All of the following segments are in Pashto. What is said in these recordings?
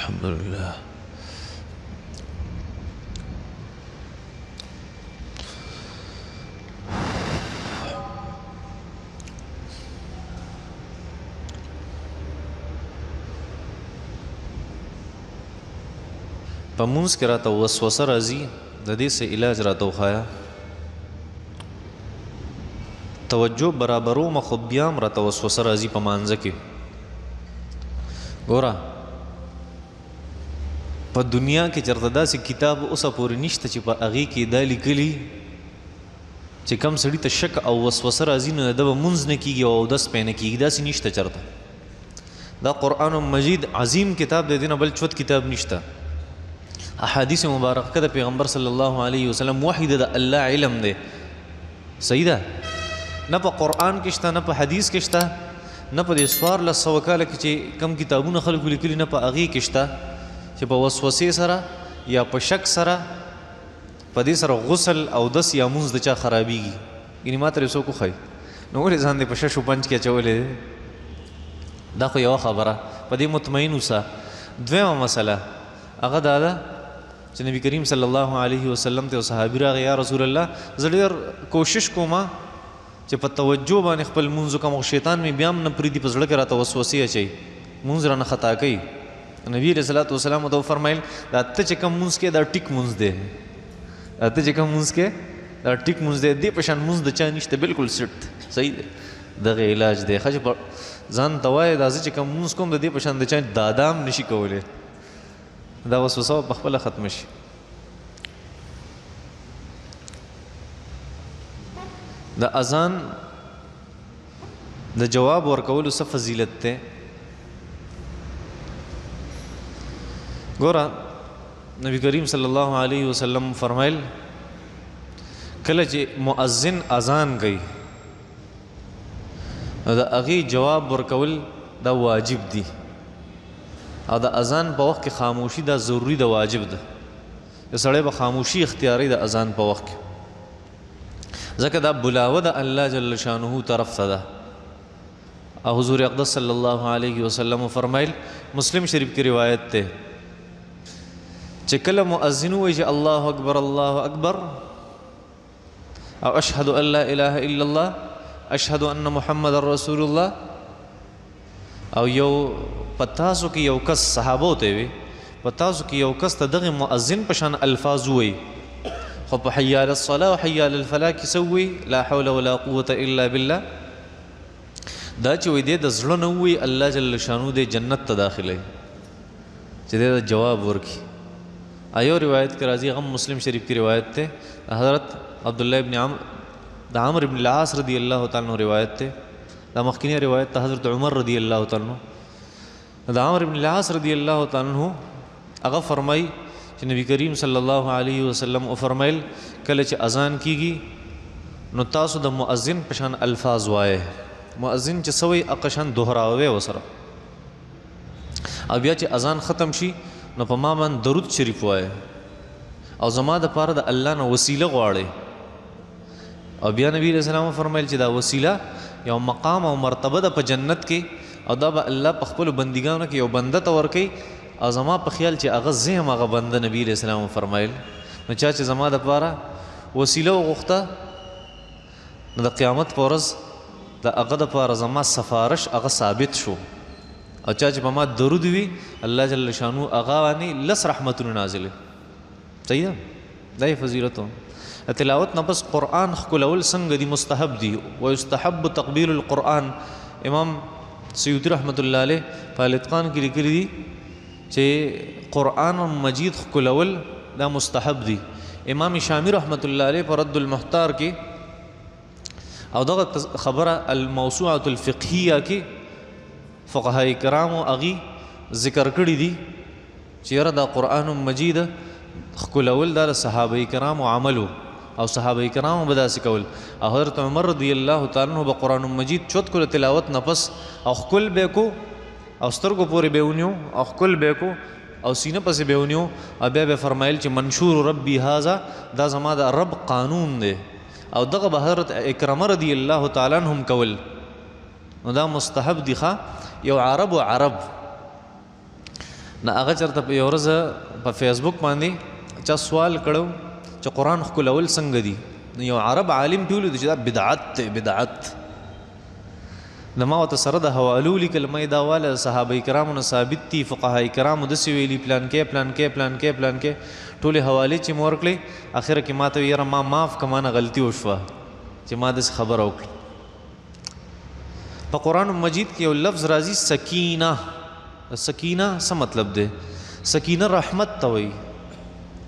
الحمد لله. په مونځ کې راته وسوسه راځي، د دې څه علاج راته وښایه. توجه برابرومه خو بیا هم راته وسوسه راځي په مانځه کې. ګوره په دنیا کې چېرته داسې کتاب اوسه پورې نشته چې په هغې کې دا لیکلي چې کم سړي ته شک او وسوسه راځي نو د به مونځ نه کېږي او اودس پې نه کېږي، داسې نشته چېرته. دا قرآن مجید عظیم کتاب دی، دې نه بل چوت کتاب نشته. احادیث مبارکه د پیغمبر صلی الله علیه وسلم وحی د الله علم دی. صحیح ده؟ نه په قرآن کې شته، نه په حدیث کې شته، نه په دې 1400 کاله کې چې کم کتابونه خلکو لیکلي، نه په هغې کې شته چې په وسوسې سره یا په شک سره په دې سره غسل او دس یا مونځ د چا خرابېږي. یعنې ما ته یې څوک وښایي نو ولې ځان دې په ششو پنج کې اچولی دی؟ دا خو یوه خبره، په دې مطمئن اوسه. دویمه مسله هغه دا ده چې نبی کریم صلی الله علیه وسلم ته یو صحابي راغی، یا رسول الله زه ډېر کوشش کوم چې په توجه باندې خپل مونځ وکړم او شیطان مې بیا هم نه پرېږدي په زړه کې راته وسوسې اچوي، مونځ رانه خطا کوي. نبی علیه صلات وسلام ته وفرمیل دا ته چې کوم مونځ کې دا ټیک مونځ دی، دا ته چې کوم مونځ کې دا ټیک مونځ دی، دې په شان مونځ د چا نشته، بالکل سټ صحیح دی. دغه علاج دی ښه چې ځان ته وایې دا زه چې کوم مونځ کوم د دې په شان د چا دادا هم نشي کولی، دا وسوسه په خپله ختمه شي. د اذان د جواب ورکولو څه فضیلت دی؟ ګوره نبی کریم صلی الله علیه وسلم فرمایل کله چې مؤذن اذان کوي نو د هغې جواب ورکول دا واجب دی، او د اذان په وخت کې خاموشي دا ضروري ده، واجب ده. د سړی به خاموشي اختیاري د اذان په وخت کې، ځکه دا بلاوه د الله جل شانه طرف ته ده. او حضور اقدس صلی الله علیه وسلم فرمایل، مسلم شریف کی روایت ته چې کله مؤذن وایي چې الله اکبر الله اکبر او اشهد ان لا اله الا الله اشهد ان محمد رسول الله، او یو پتاسو کې یو کس صحابو ته وي پتاسو کې یو کس ته دغه مؤذن په شان الفاظ وایي، خو په حي علی الصلاة و حي علی الفلاح کې سوي لا حول ولا قوة الا بالله، دا چې وایي دی د زړه نه وایي الله جل شانو دی جنت ته داخلوي چې دی دا جواب ورکړي. ایو روایت کې راځي، غم مسلم شریف کی روایت ته حضرت عبداللہ ابن عمر ابن العاص رضی اللہ تعالیٰ عنہ روایت ته، دا مخکینی روایت ته حضرت عمر رضی اللہ تعالیٰ عنہ، دا عمر ابن العاص رضی اللہ تعالیٰ عنہ هغه فرمایي چې نبی کریم صلی الله علیه وسلم فرمایل کله چې اذان کیږي نو تاسو د مؤذن په شان الفاظ وایه، مؤذن چې سوی اقشان دوهراوي وسره، او بیا چې اذان ختم شي نو په ما باندې درود شریف وایه او زما د پاره د الله نه وسیله غواړئ. او بیا نبی علیہ السلام فرمایل چې دا وسیله یو مقام او مرتبه ده په جنت کې، او دا به الله په خپلو بندګانو کې یو بنده ته ورکوي، او زما په خیال چې هغه زه یم هغه بنده. نبی علیہ السلام فرمایل نو چا چې زما دپاره وسیله وغوښته نو د قیامت په ورځ د هغه دپاره زما سفارش هغه ثابت شو، او چا چې په ما درود وي الله جل شانو هغه باندې لس رحمتونه نازله. صحیح ده؟ دا یې فضیلت و. تلاوت نه بس قرآن ښکلول څنګه دي؟ مستحب دي. ویستحب تقبیل القرآن، امام سیوطي رحمت الله علیه په الاتقان کې لیکلي دي چې قرآن مجید ښکلول دا مستحب دي. امام شامی رحمت الله علیه په رد المحتار کې او دغه خبره الموسوعة الفقهیه کې فقهای کرامو هغې ذکر کړي دي چې یاره دا قرآن مجید ښکلول دا د صحابه کرامو عملو، او صحابه کرامو به داسې کول. او حضرت عمر رضی الله تعالی عنہ به قرآن مجید چوت کړو تلاوت نه پس او ښکل به کو او سترګو پورې به ونیو او ښکل به کو او سینه پسې به ونیو، او بیا به فرمایل چې منشور ربي هذا، دا زما د رب قانون دی. او دغه به حضرت اکرمه رضی الله تعالی عنهم کول، نو دا مستحب دی. ښه یو عرب نه هغه چېرته په یوه ورځ په فیسبوک باندې چا سوال کړو چې قرآن ښکلول څنګه دي. نو یو عرب عالم پې ولیدو چې دا بدعت دی بدعت. د ما ورته سره د حوالو لیکل ما یې دا واله صحابه کرامو نه ثابت دي فقها کرامو داسې ویلي پلان کې پلان کې پلان کې پلان کې ټولې حوالې چې مو ورکړې اخره کې ما ته یاره ما معاف که ما نه غلطي وشوه چې ما داسې خبره وکړه. په قرآن مجید کې یو لفظ راځي سکینه. سکینه څه مطلب دی؟ سکینه رحمت ته وایي.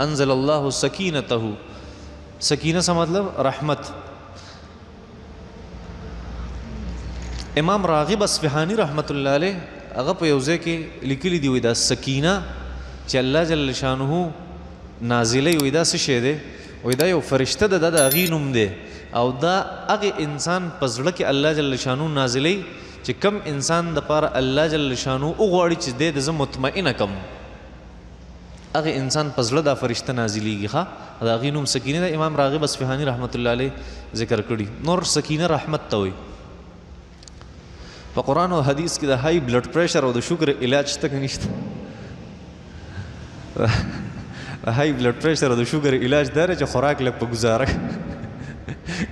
انزل الله سکینته. سکینه څه مطلب؟ رحمت. امام راغب اصفهانی رحمت الله علیه هغه په یو ځای کې لیکلي دي وایي دا سکینه چې الله جل شانه نازلی وایي دا څه شی دی؟ وایي دا یو فرشته ده دا د هغې نوم دی او دا هغې انسان په زړه کې الله جل شانه نازلی چې کم انسان دپاره الله جل شانه وغواړي چې دی د زه مطمئنه کم هغې انسان په زړه دا فرشته نازلیږي. ښه د هغې نوم سکینه ده. امام راغب اصفهانی رحمت الله علیه ذکر کړي. نور سکینه رحمت ته وایي. په قرآن او حدیث کې د های بلډ پریشر او د شوګر علاج شته که نشته؟ د های بلډ پریشر او د شوګر علاج دا دی چې خوراک لږ په ګزاره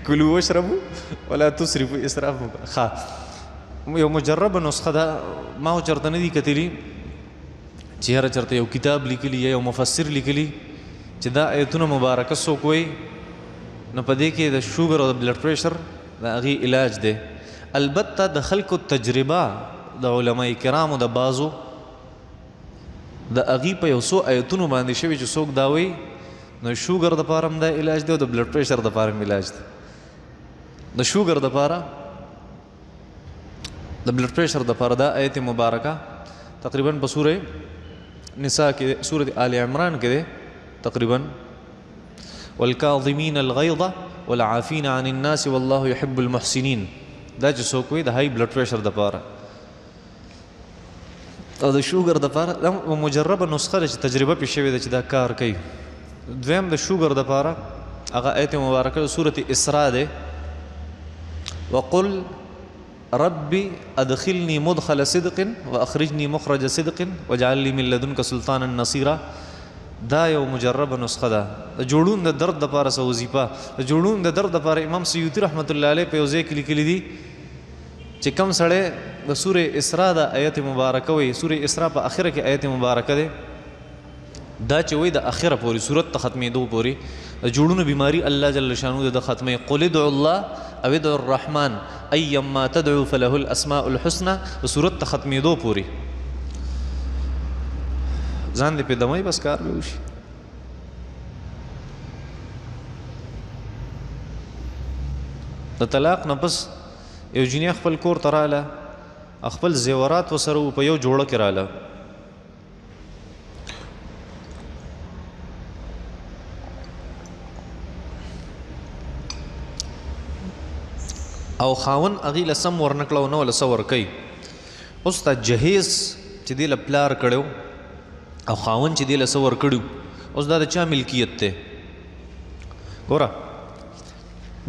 کلو وشربو ولا تسرفو اسراف. ښه یو مجربه نسخه ده ما خو چېرته نه دي کتلي چې هره چېرته یو کتاب لیکلي یا یو مفسر لیکلي چې دا ایتونه مبارکه څوک وایي نو په دې کې د شوګر او د بلډ پریشر د هغې علاج دی. البته د خلکو تجربه د علماء کرامو د بعضو د هغې په یو څو ایتونو باندې شوي چې څوک دا وایي نو شوګر دپاره هم دا علاج دی او د بلډ پریشر دپاره هم علاج دی. د شوګر دپاره د بلډ پریشر دپاره دا ایت مبارکه تقریبا په سوره نساء کې سوره آل عمران کې دی تقریبا والکاظمین الغیظ والعافین عن الناس والله يحب المحسنین. دا چې څوک وایي د های بلډ پریشر دپاره او د شوګر دپاره دا مجربه نسخه ده چې تجربه پې شوې ده چې دا کار کوي. دویم د شوګر دپاره هغه ایت مبارکه د سورة اسراء دی وقل ربي ادخلني مدخل صدق واخرجني مخرج صدق واجعل لي من لدنك سلطانا نصيرا. دا یو مجربه نسخه ده. د جوړون د درد دپاره څه وظیفه د جوړون د درد دپاره امام سیوطي رحمت الله علیه په یو ځای کې لیکلي دي چې کم سړی د سورې اسراء د آیت مبارکه وایي سورې اسراء په اخره کې آیت مبارکه دی دا چې وایي د اخره پورې صورت ته ختمېدو پورې د جوړونو بیماري الله جل شانه د ختمې قل ادعوا الله او ادعوا الرحمن ایما تدعو فله الاسماء الحسنى د صورت ته ختمېدو پورې ځان دې پې دموي بس کار به وشي. د طلاق نه پس یو جنۍ خپل کور ته راله خپل زیورات ورسره په یو جوړه کې راله او خاون هغې له سم ورنکړه او نه وله څه ورکوي. اوس دا جهیز چې دې له پلار کړی او خاون چې دې له څه ورکړي اوس دا د چا ملکیت دی؟ ګوره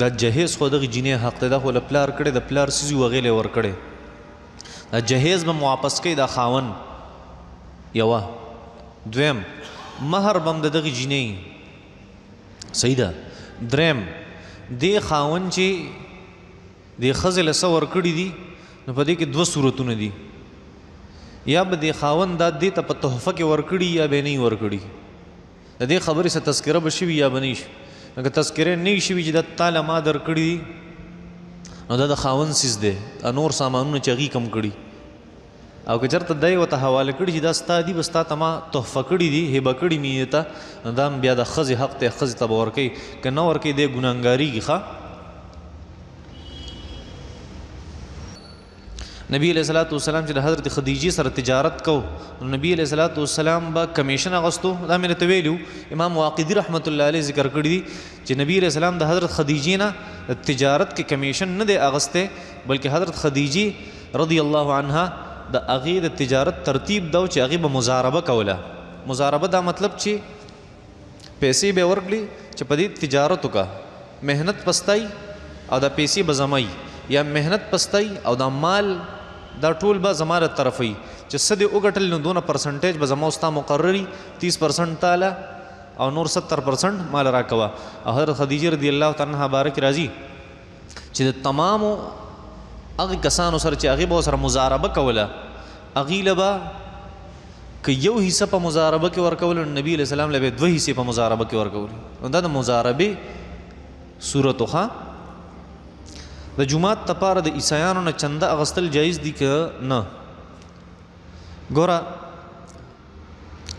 دا جهیز خو دغې جینۍ حق دی دا خو له پلار کړی د پلار څیز یو هغې له یې ورکړی دا جهیز به واپس کوي دا خاون یوه. دویم مهر به هم د دغې جینۍ صحیح ده. دریم دې خاون چې دې ښځې له څه ورکړي دي نو په دې کې دوه صورتونه دي یا به دې خاون دا دې ته په تحفه کې ورکړي یا به نه یې ورکړي. د دې خبرې څه تذکره به شوي یا به نه شي. که تذکره نه وي شوي چې دا تاله ما درکړي دي نو دا د خاون څیز دی نور سامانونه چې هغې کم کړي او که چېرته دی ورته حواله کړي چې دا ستا دي به ستا ته ما تحفه کړي دي هبه کړي مې ته نو دا هم بیا د ښځې حق دی ښځې ته به ورکوي که نه ورکوي دی ګناهګارېږي. ښه نبی علیہ الصلوۃ والسلام چې د حضرت خدیجې سره تجارت کو نو نبی علیہ الصلوۃ والسلام به کمیشن اغوستو. دا مې ته ویلو امام واقدي رحمت الله علیه ذکر کړی دي چې نبی علیہ السلام د حضرت خدیجې نه تجارت کې کمیشن نه دی اغسته بلکې حضرت خدیجې رضی الله عنها د هغې د تجارت ترتیب دا چې هغې به مزاربه کوله. مزاربه دا مطلب چې پیسې به ورکړي چې په دې تجارت وکړه محنت پستای او دا پیسې به زمای یا محنت پستای او دا مال دا ټول به زما له طرفي چې څه دې وګټل نو دونه پرسنټیج به زما ستا مقرري 30% تاله او نور 70% مال راکوه. او حضرت خدیجه رضی الله تعالی عنها بارک راځي چې د تمامو هغه کسانو سره چې هغه به سره مزاربه کوله هغې له به که یو حصه په مزاربه کې ورکول نبی علیہ السلام له به 2 حصې په مزاربه کې ورکول. نو دا د مزاربې صورت خو د جمعات تپاره د عیسایانو نه چنده اغستل جایز دي که نه؟ ګوره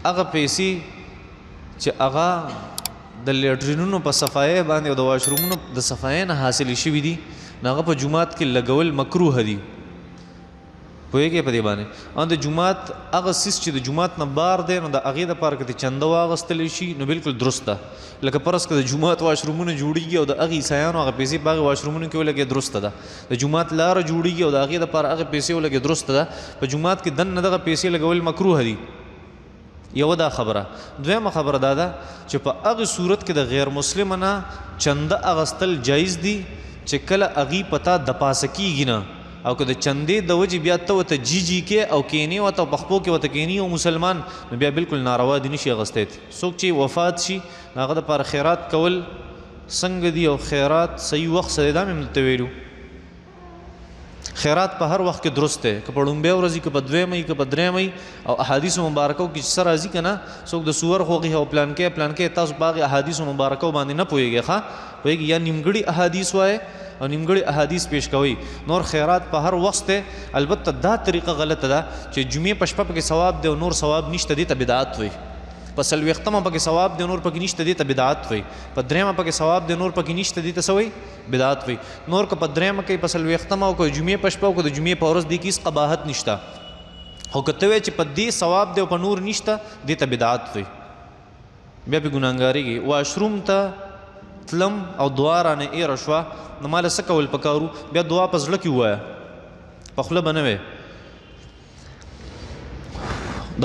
هغه پیسې چې هغه د لیټرینونو په صفایۍ باندې او د واشرومونو د صفایۍ نه حاصلې شوي دي نو هغه په جومات کې لګول مکروه دي. پوهېږې په دې باندې؟ او د جومات هغه څیز چې د جومات نه بار دی نو د هغې دپاره که د چنده واغستلی شي نو بالکل درست ده. لکه فرض که د جومات واشرومونه جوړېږي او د هغې عیسایانو هغه پیسې په هغې واشرومونو کې ولګې درسته ده. د جومات لاره جوړېږي او د هغې دپاره هغه پیسې ولګې درسته ده. په جومات کې دننه دغه پیسې لګول مکروه دي. یوه دا خبره. دویمه خبره دا ده چې په هغې صورت کې د غیر مسلمه نه چنده اغستل جایز دي چې کله هغې په تا دپاسه کېږي نه او که د چندې د وجې بیا ته ورته جی کې او کینې ورته په پښپو کې ورته کینې او مسلمان نو بیا بالکل ناروا دي نشي اغستی. څوک چې وفات شي هغه دپاره خیرات کول څنګه دي او خیرات صحیح وخت سره دا مې درته ویلو. خیرات په هر وخت کې درست دی که په ړومبۍ ورځ که په دویمه که په دریمه او احادیثو مبارکو کې چې څه راځي که نه څوک د سور خوږي او پلانکې تاسو په هغې احادیثو مبارکو باندې نه پوهېږئ ښه پوهېږي یا نیمګړي احادیث وایې او نیمګړي احادیث پیش کوي. نور خیرات په هر وخت دی. البته دا طریقه غلطه ده چې جمعې په شپه پکې ثواب دی او نور ثواب نشته دې ته بدعت وایي. په څلوېښتمه پکې ثواب دی نور پکې نشته دې ته بدعت وایي. په دریمه پکې ثواب دی نور پکې نشته دې ته څه وایي؟ بدعت وایي. نور که په دریمه کې په څلوېښتمه او که جمعې په شپه او که د جمعې په ورځ دې کې هېڅ قباحت نشته. خو که ته وایې چې په دې ثواب دی او په نور نشته دې ته بدعت وایي. بیا پې ګناهګارېږي. واشروم ته تلم او دعا رانه ایره شوه نو ماله څه کول پکارو؟ بیا دعا په زړه کې ووایه په خوله به نه وی.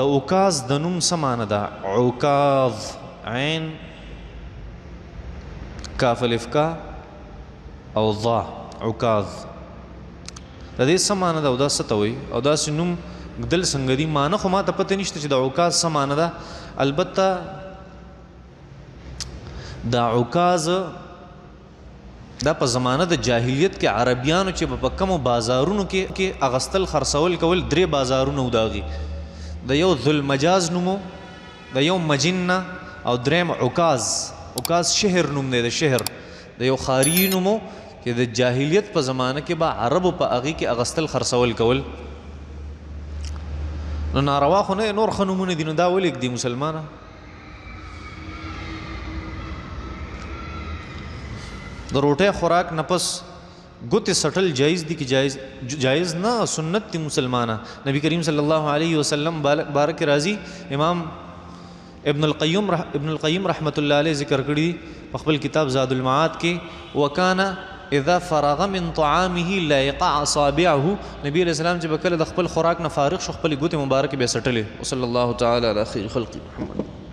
د عکاظ د نوم څه معنی ده؟ عکاظ عین کاف الف کا او ضا عکاظ د دې څه معنی ده او دا څه ته وایي او داسې نوم ږدل څنګه دي؟ معنی خو ما ته پته نشته چې د عکاظ څه معنی ده. البته دا عکاظ دا په زمانه د جاهلیت کې عربیانو چې په کمو بازارونو کې اغستل خرڅول کول 3 بازارونه و داغي. د یو ذوالمجاز نومو د یو مجنه او دریم عکاظ. عکاظ شهر نوم دی د شهر د یو خاري نومو چې د جاهلیت په زمانه کې به عربو په هغې کې اغستل خرڅول کول. نو ناروا خو نه نور ښه نومونه دي نو دا ولې ږدي مسلمانه؟ د روټۍ خوراک نه پس ګوتې سټل جایز دي که جایز نه؟ سنت دي مسلمانه. نبی کریم صلی الله علیه وسلم بارک راضي امام ابن القیم رحمت الله علیه ذکر کړي په خپل کتاب زاد المعاد کې وکان اذا فرغ من طعامه لا يقع اصابعه. نبی علیہ السلام چې به کله د خپل خوراک نه فارغ شو خپلې ګوتې مبارکې بیا سټلې. وصلی الله تعالی علی خیر خلق محمد.